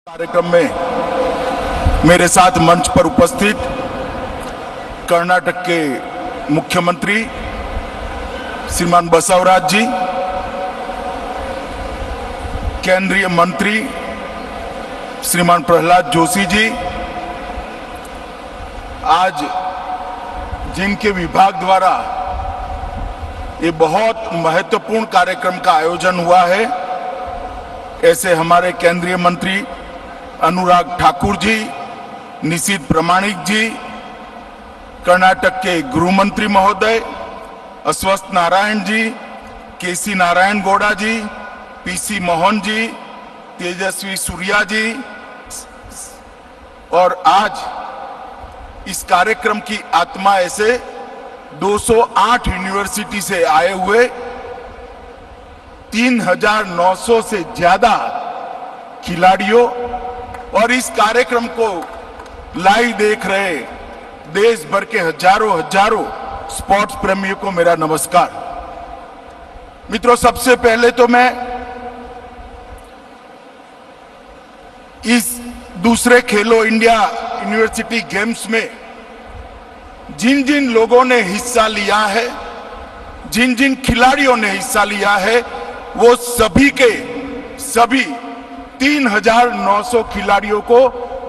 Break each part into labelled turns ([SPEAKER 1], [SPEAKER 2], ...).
[SPEAKER 1] कार्यक्रम में मेरे साथ मंच पर उपस्थित कर्नाटक के मुख्यमंत्री श्रीमान बसवराज जी, केंद्रीय मंत्री श्रीमान प्रहलाद जोशी जी, आज जिनके विभाग द्वारा ये बहुत महत्वपूर्ण कार्यक्रम का आयोजन हुआ है, ऐसे हमारे केंद्रीय मंत्री अनुराग ठाकुर जी, निशीथ प्रामाणिक जी, कर्नाटक के गृह मंत्री महोदय अश्वत्थ नारायण जी, केसी नारायण गौड़ा जी, पीसी मोहन जी, तेजस्वी सूर्या जी, और आज इस कार्यक्रम की आत्मा ऐसे 208 यूनिवर्सिटी से आए हुए 3900 से ज्यादा खिलाड़ियों और इस कार्यक्रम को लाइव देख रहे देश भर के हजारों स्पोर्ट्स प्रेमियों को मेरा नमस्कार। मित्रों, सबसे पहले तो मैं इस दूसरे खेलो इंडिया यूनिवर्सिटी गेम्स में जिन जिन लोगों ने हिस्सा लिया है, जिन जिन खिलाड़ियों ने हिस्सा लिया है, वो सभी के सभी 3900 खिलाड़ियों को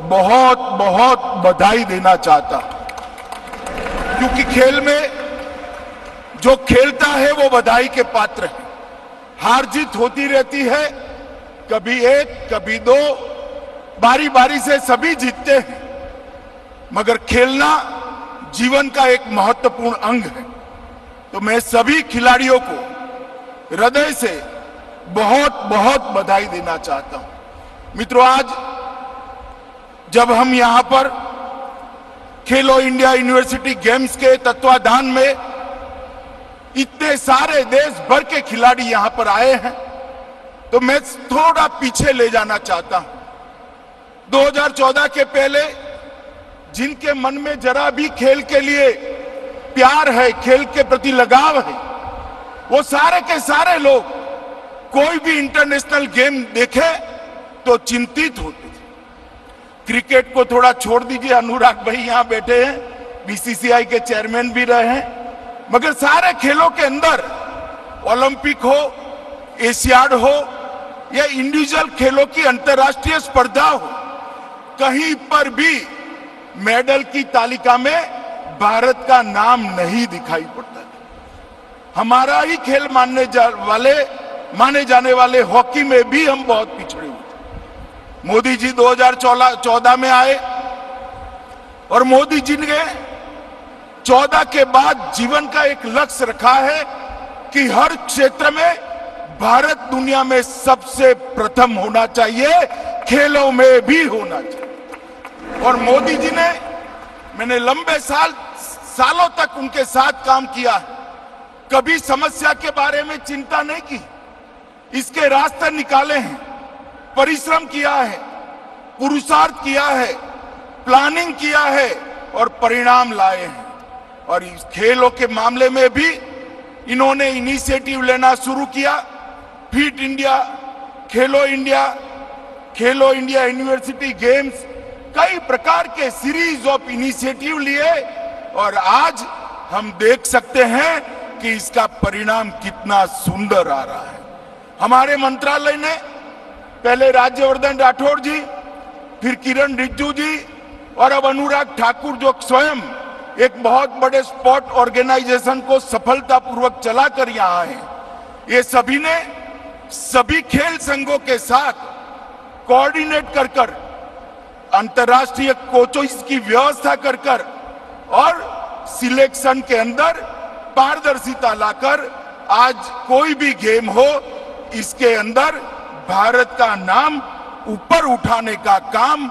[SPEAKER 1] बहुत बहुत बधाई देना चाहता, क्योंकि खेल में जो खेलता है वो बधाई के पात्र है। हार जीत होती रहती है, कभी एक कभी दो, बारी बारी से सभी जीतते हैं, मगर खेलना जीवन का एक महत्वपूर्ण अंग है। तो मैं सभी खिलाड़ियों को हृदय से बहुत बहुत बधाई देना चाहता हूं। मित्रों, आज जब हम यहां पर खेलो इंडिया यूनिवर्सिटी गेम्स के तत्वाधान में इतने सारे देश भर के खिलाड़ी यहां पर आए हैं, तो मैं थोड़ा पीछे ले जाना चाहता हूं। 2014 के पहले जिनके मन में जरा भी खेल के लिए प्यार है, खेल के प्रति लगाव है, वो सारे के सारे लोग कोई भी इंटरनेशनल गेम देखे तो चिंतित होते थे। क्रिकेट को थोड़ा छोड़ दीजिए, अनुराग भाई यहां बैठे हैं, बीसीसीआई के चेयरमैन भी रहे हैं, मगर सारे खेलों के अंदर ओलंपिक हो, एशियाड हो या इंडिविजुअल खेलों की अंतर्राष्ट्रीय स्पर्धा हो, कहीं पर भी मेडल की तालिका में भारत का नाम नहीं दिखाई पड़ता। हमारा ही खेल माने जाने वाले हॉकी में भी हम बहुत पिछड़े हुए थे। मोदी जी 2014 में आए और मोदी जी ने 14 के बाद जीवन का एक लक्ष्य रखा है कि हर क्षेत्र में भारत दुनिया में सबसे प्रथम होना चाहिए, खेलों में भी होना चाहिए। और मोदी जी ने, मैंने लंबे सालों तक उनके साथ काम किया है, कभी समस्या के बारे में चिंता नहीं की, इसके रास्ते निकाले हैं, परिश्रम किया है, पुरुषार्थ किया है, प्लानिंग किया है और परिणाम लाए हैं। और इस खेलों के मामले में भी इन्होंने इनिशिएटिव लेना शुरू किया। फिट इंडिया, खेलो इंडिया यूनिवर्सिटी गेम्स, कई प्रकार के सीरीज ऑफ इनिशिएटिव लिए और आज हम देख सकते हैं कि इसका परिणाम कितना सुंदर आ रहा है। हमारे मंत्रालय ने पहले राज्यवर्धन राठौड़ जी, फिर किरण रिजिजू जी और अब अनुराग ठाकुर, जो स्वयं एक बहुत बड़े स्पोर्ट ऑर्गेनाइजेशन को सफलतापूर्वक चलाकर यहां आए, ये सभी ने सभी खेल संघों के साथ कोऑर्डिनेट कर अंतर्राष्ट्रीय कोचों की व्यवस्था कर और सिलेक्शन के अंदर पारदर्शिता लाकर आज कोई भी गेम हो, इसके अंदर भारत का नाम ऊपर उठाने का काम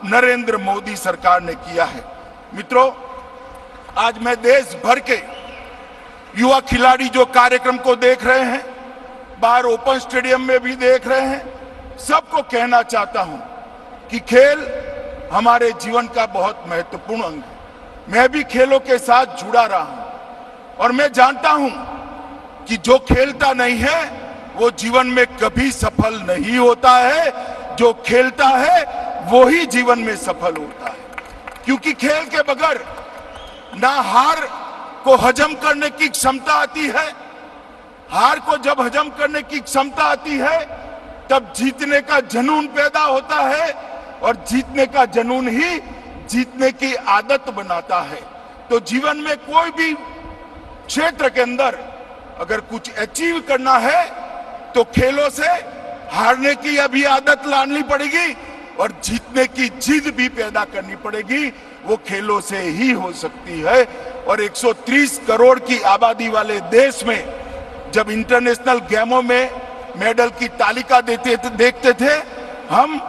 [SPEAKER 1] नरेंद्र मोदी सरकार ने किया है। मित्रों, आज मैं देश भर के युवा खिलाड़ी जो कार्यक्रम को देख रहे हैं, बाहर ओपन स्टेडियम में भी देख रहे हैं, सबको कहना चाहता हूं कि खेल हमारे जीवन का बहुत महत्वपूर्ण अंग है। मैं भी खेलों के साथ जुड़ा रहा हूं और मैं जानता हूं कि जो खेलता नहीं है वो जीवन में कभी सफल नहीं होता है। जो खेलता है वो ही जीवन में सफल होता है। क्योंकि खेल के बगैर ना हार को हजम करने की क्षमता आती है, हार को जब हजम करने की क्षमता आती है तब जीतने का जुनून पैदा होता है, और जीतने का जुनून ही जीतने की आदत बनाता है। तो जीवन में कोई भी क्षेत्र के अंदर अगर कुछ अचीव करना है तो खेलों से हारने की अभी आदत लानी पड़ेगी और जीतने की जिद भी पैदा करनी पड़ेगी। वो खेलों से ही हो सकती है। और 130 करोड़ की आबादी वाले देश में जब इंटरनेशनल गेमों में मेडल की तालिका देखते थे, हम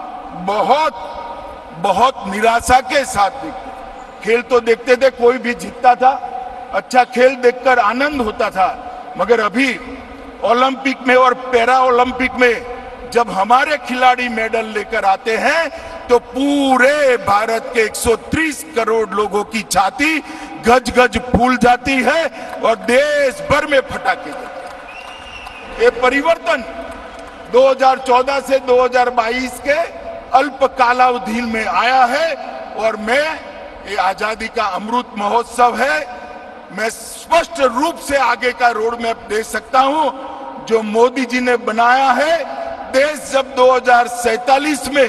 [SPEAKER 1] बहुत निराशा के साथ देखते थे। खेल तो देखते थे, कोई भी जीतता था, अच्छा खेल देखकर आनंद होता था, मगर अभी ओलंपिक में और पैरा ओलंपिक में जब हमारे खिलाड़ी मेडल लेकर आते हैं तो पूरे भारत के 130 करोड़ लोगों की छाती गज गज फूल जाती है और देश भर में फटाके जलते हैं। ये परिवर्तन 2014 से 2022 के अल्प कालावधि में आया है। और मैं ये आजादी का अमृत महोत्सव है, मैं स्पष्ट रूप से आगे का रोड मैप दे सकता हूं जो मोदी जी ने बनाया है। देश जब 2047 में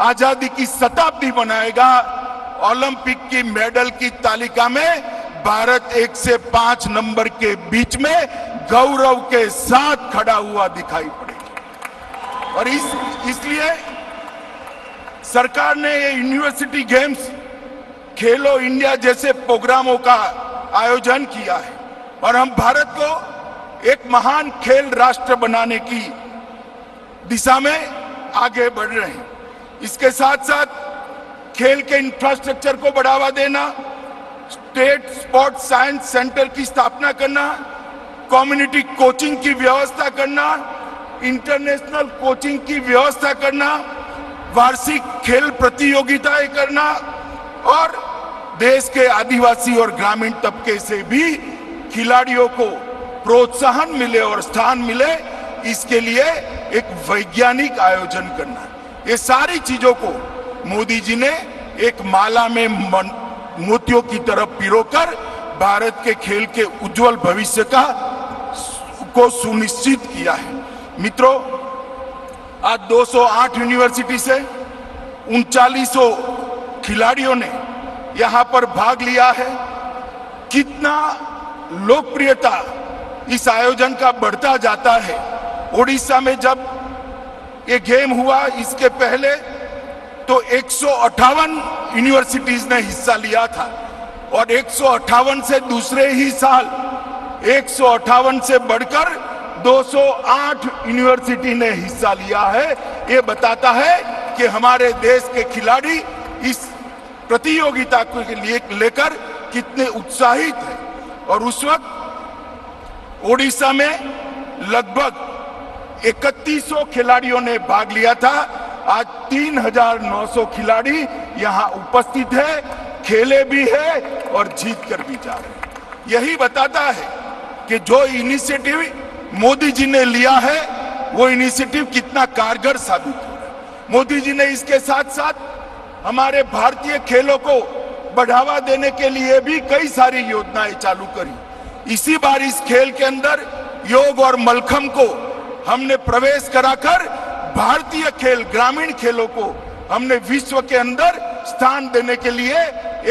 [SPEAKER 1] आजादी की शताब्दी मनाएगा, ओलंपिक की मेडल की तालिका में भारत 1 से 5 नंबर के बीच में गौरव के साथ खड़ा हुआ दिखाई पड़ेगा। और इसलिए सरकार ने ये यूनिवर्सिटी गेम्स, खेलो इंडिया जैसे प्रोग्रामों का आयोजन किया है और हम भारत को एक महान खेल राष्ट्र बनाने की दिशा में आगे बढ़ रहे हैं। इसके साथ साथ खेल के इंफ्रास्ट्रक्चर को बढ़ावा देना, स्टेट स्पोर्ट्स साइंस सेंटर की स्थापना करना, कम्युनिटी कोचिंग की व्यवस्था करना, इंटरनेशनल कोचिंग की व्यवस्था करना, वार्षिक खेल प्रतियोगिताएं करना और देश के आदिवासी और ग्रामीण तबके से भी खिलाड़ियों को प्रोत्साहन मिले और स्थान मिले, इसके लिए एक वैज्ञानिक आयोजन करना। ये सारी चीजों को मोदी जी ने एक माला में मोतियों की तरफ पिरोकर भारत के खेल के उज्जवल भविष्य को सुनिश्चित किया है। मित्रों, आज 208 यूनिवर्सिटी से 3900 खिलाड़ियों ने यहां पर भाग लिया है। कितना लोकप्रियता इस आयोजन का बढ़ता जाता है। ओडिशा में जब ये गेम हुआ, इसके पहले तो 158 यूनिवर्सिटीज ने हिस्सा लिया था और 158 से दूसरे ही साल 158 से बढ़कर 208 यूनिवर्सिटी ने हिस्सा लिया है। ये बताता है कि हमारे देश के खिलाड़ी इस प्रतियोगिता को लेकर कितने उत्साहित हैं। और उस वक्त ओडिशा में लगभग 3100 खिलाड़ियों ने भाग लिया था। आज 3900 खिलाड़ी यहाँ उपस्थित है, खेले भी है और जीत कर भी जा रहे हैं। यही बताता है कि जो इनिशिएटिव मोदी जी ने लिया है वो इनिशिएटिव कितना कारगर साबित हो रहा है। मोदी जी ने इसके साथ साथ हमारे भारतीय खेलों को बढ़ावा देने के लिए भी कई सारी योजनाएं चालू करी। इसी बार इस खेल के अंदर योग और मलखम को हमने प्रवेश कराकर भारतीय खेल, ग्रामीण खेलों को हमने विश्व के अंदर स्थान देने के लिए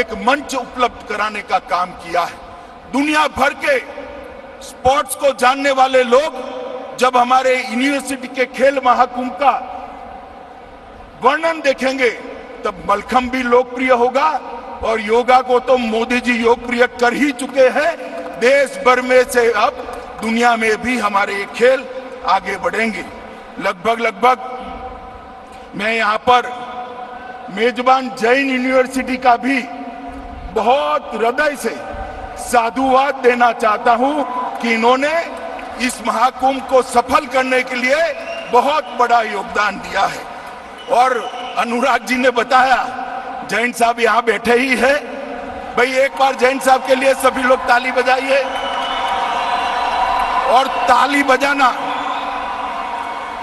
[SPEAKER 1] एक मंच उपलब्ध कराने का काम किया है। दुनिया भर के स्पोर्ट्स को जानने वाले लोग जब हमारे यूनिवर्सिटी के खेल महाकुंभ का वर्णन देखेंगे तब मलखम भी लोकप्रिय होगा और योगा को तो मोदी जी लोकप्रिय कर ही चुके हैं। देश भर में से अब दुनिया में भी हमारे ये खेल आगे बढ़ेंगे। लगभग मैं यहाँ पर मेजबान जैन यूनिवर्सिटी का भी बहुत हृदय से साधुवाद देना चाहता हूँ कि इन्होंने इस महाकुंभ को सफल करने के लिए बहुत बड़ा योगदान दिया है। और अनुराग जी ने बताया, जैन साहब यहाँ बैठे ही है, भाई एक बार जैन साहब के लिए सभी लोग ताली बजाइए। और ताली बजाना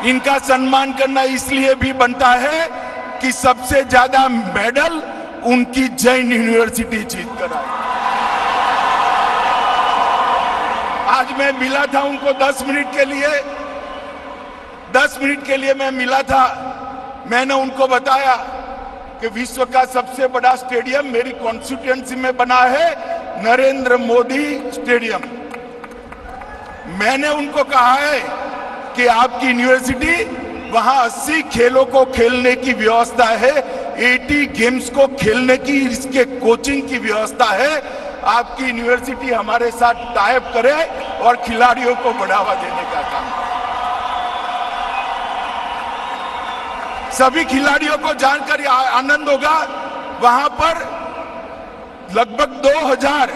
[SPEAKER 1] इनका सम्मान करना इसलिए भी बनता है कि सबसे ज्यादा मेडल उनकी जैन यूनिवर्सिटी जीत कर आई। आज मैं मिला था उनको 10 मिनट के लिए, 10 मिनट के लिए मैं मिला था। मैंने उनको बताया कि विश्व का सबसे बड़ा स्टेडियम मेरी कॉन्स्टिट्यूएंसी में बना है, नरेंद्र मोदी स्टेडियम। मैंने उनको कहा है कि आपकी यूनिवर्सिटी वहां 80 खेलों को खेलने की व्यवस्था है, 80 गेम्स को खेलने की इसके कोचिंग की व्यवस्था है। आपकी यूनिवर्सिटी हमारे साथ टाइप करे और खिलाड़ियों को बढ़ावा देने का काम करे। सभी खिलाड़ियों को जानकर आनंद होगा, वहां पर लगभग 2000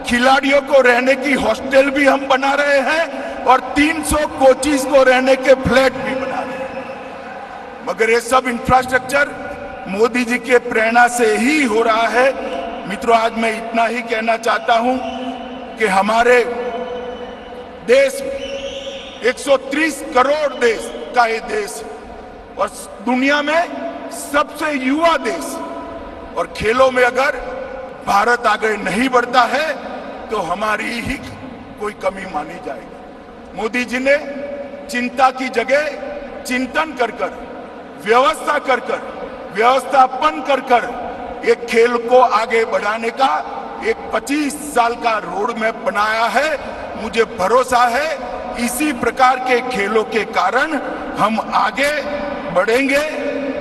[SPEAKER 1] खिलाड़ियों को रहने की हॉस्टल भी हम बना रहे हैं और 300 कोचिज को रहने के फ्लैट भी बना रहे हैं। मगर ये सब इंफ्रास्ट्रक्चर मोदी जी के प्रेरणा से ही हो रहा है। मित्रों, आज मैं इतना ही कहना चाहता हूं कि हमारे देश 130 करोड़ देश का ये देश और दुनिया में सबसे युवा देश, और खेलों में अगर भारत आगे नहीं बढ़ता है तो हमारी ही कोई कमी मानी जाएगी। मोदी जी ने चिंता की जगह चिंतन कर कर, व्यवस्था कर कर, व्यवस्थापन कर कर एक खेल को आगे बढ़ाने का एक 25 साल का रोड मैप बनाया है। मुझे भरोसा है इसी प्रकार के खेलों के कारण हम आगे बढ़ेंगे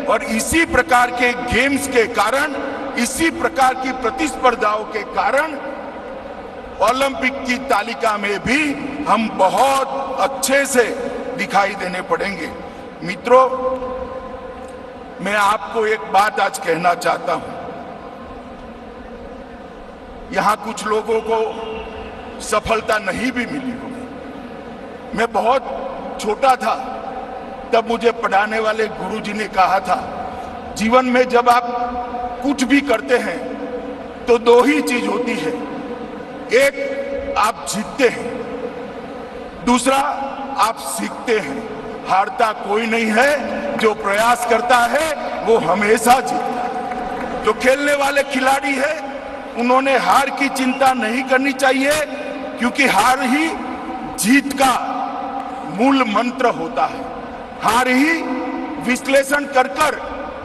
[SPEAKER 1] और इसी प्रकार के गेम्स के कारण, इसी प्रकार की प्रतिस्पर्धाओं के कारण ओलंपिक की तालिका में भी हम बहुत अच्छे से दिखाई देने पड़ेंगे। मित्रों, मैं आपको एक बात आज कहना चाहता हूं। यहां कुछ लोगों को सफलता नहीं भी मिली होगी। मैं बहुत छोटा था तब मुझे पढ़ाने वाले गुरुजी ने कहा था, जीवन में जब आप कुछ भी करते हैं तो 2 ही चीज होती है, एक आप जीतते हैं, दूसरा आप सीखते हैं। हारता कोई नहीं है, जो प्रयास करता है वो हमेशा जीतता है। जो खेलने वाले खिलाड़ी है उन्होंने हार की चिंता नहीं करनी चाहिए, क्योंकि हार ही जीत का मूल मंत्र होता है। हार ही विश्लेषण कर कर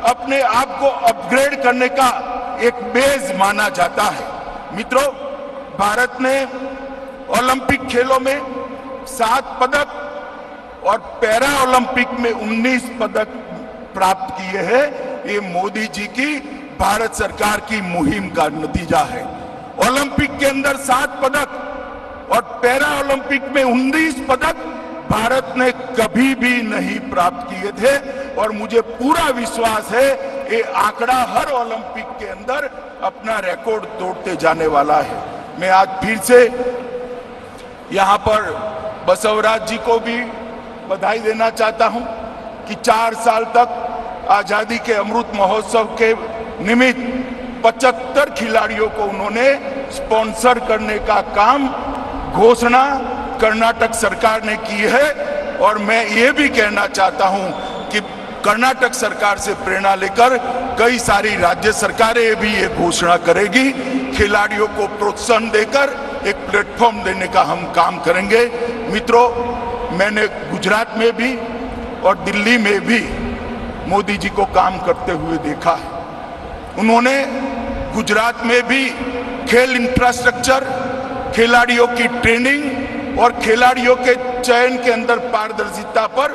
[SPEAKER 1] अपने आप को अपग्रेड करने का एक बेस माना जाता है। मित्रों, भारत ने ओलंपिक खेलों में 7 पदक और पैरा ओलंपिक में 19 पदक प्राप्त किए हैं। ये मोदी जी की भारत सरकार की मुहिम का नतीजा है। ओलंपिक के अंदर 7 पदक और पैरा ओलंपिक में 19 पदक भारत ने कभी भी नहीं प्राप्त किए थे और मुझे पूरा विश्वास है ये आंकड़ा हर ओलंपिक के अंदर अपना रिकॉर्ड तोड़ते जाने वाला है। मैं आज फिर से यहां पर बसवराज जी को भी बधाई देना चाहता हूं कि 4 साल तक आजादी के अमृत महोत्सव के निमित्त 75 खिलाड़ियों को उन्होंने स्पॉन्सर करने का काम घोषणा कर्नाटक सरकार ने की है। और मैं ये भी कहना चाहता हूं कि कर्नाटक सरकार से प्रेरणा लेकर कई सारी राज्य सरकारें भी ये घोषणा करेगी। खिलाड़ियों को प्रोत्साहन देकर एक प्लेटफॉर्म देने का हम काम करेंगे। मित्रों, मैंने गुजरात में भी और दिल्ली में भी मोदी जी को काम करते हुए देखा है। उन्होंने गुजरात में भी खेल इंफ्रास्ट्रक्चर, खिलाड़ियों की ट्रेनिंग और खिलाड़ियों के चयन के अंदर पारदर्शिता पर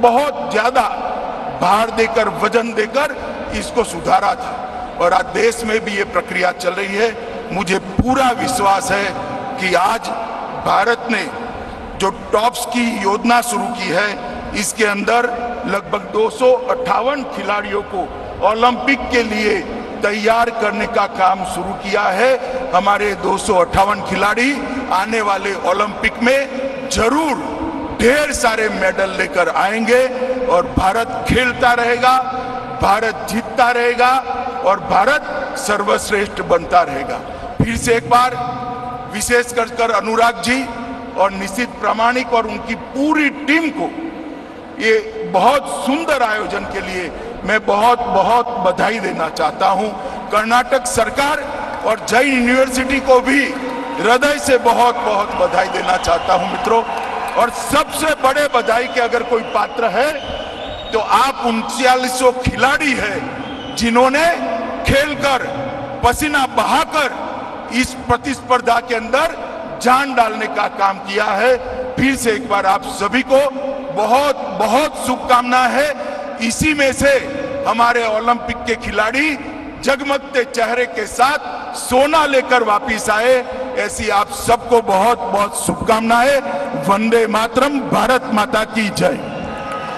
[SPEAKER 1] बहुत ज्यादा भार देकर, वजन देकर इसको सुधारा था और आज देश में भी ये प्रक्रिया चल रही है। मुझे पूरा विश्वास है कि आज भारत ने जो टॉप्स की योजना शुरू की है, इसके अंदर लगभग 258 खिलाड़ियों को ओलंपिक के लिए तैयार करने का काम शुरू किया है। हमारे 258 खिलाड़ी आने वाले ओलंपिक में जरूर ढेर सारे मेडल लेकर आएंगे और भारत खेलता रहेगा, भारत जीतता रहेगा और भारत सर्वश्रेष्ठ बनता रहेगा। फिर से एक बार विशेष कर अनुराग जी और निशित प्रामाणिक और उनकी पूरी टीम को ये बहुत सुंदर आयोजन के लिए मैं बहुत बहुत बधाई देना चाहता हूं। कर्नाटक सरकार और जैन यूनिवर्सिटी को भी हृदय से बहुत बहुत बधाई देना चाहता हूं मित्रों। और सबसे बड़े बधाई के अगर कोई पात्र है तो आप 3900 खिलाड़ी हैं जिन्होंने खेलकर पसीना बहाकर इस प्रतिस्पर्धा के अंदर जान डालने का काम किया है। फिर से एक बार आप सभी को बहुत बहुत शुभकामनाएं है। इसी में से हमारे ओलंपिक के खिलाड़ी जगमगते चेहरे के साथ सोना लेकर वापिस आए। ऐसी आप सबको बहुत बहुत शुभकामनाएं। वंदे मातरम। भारत माता की जय।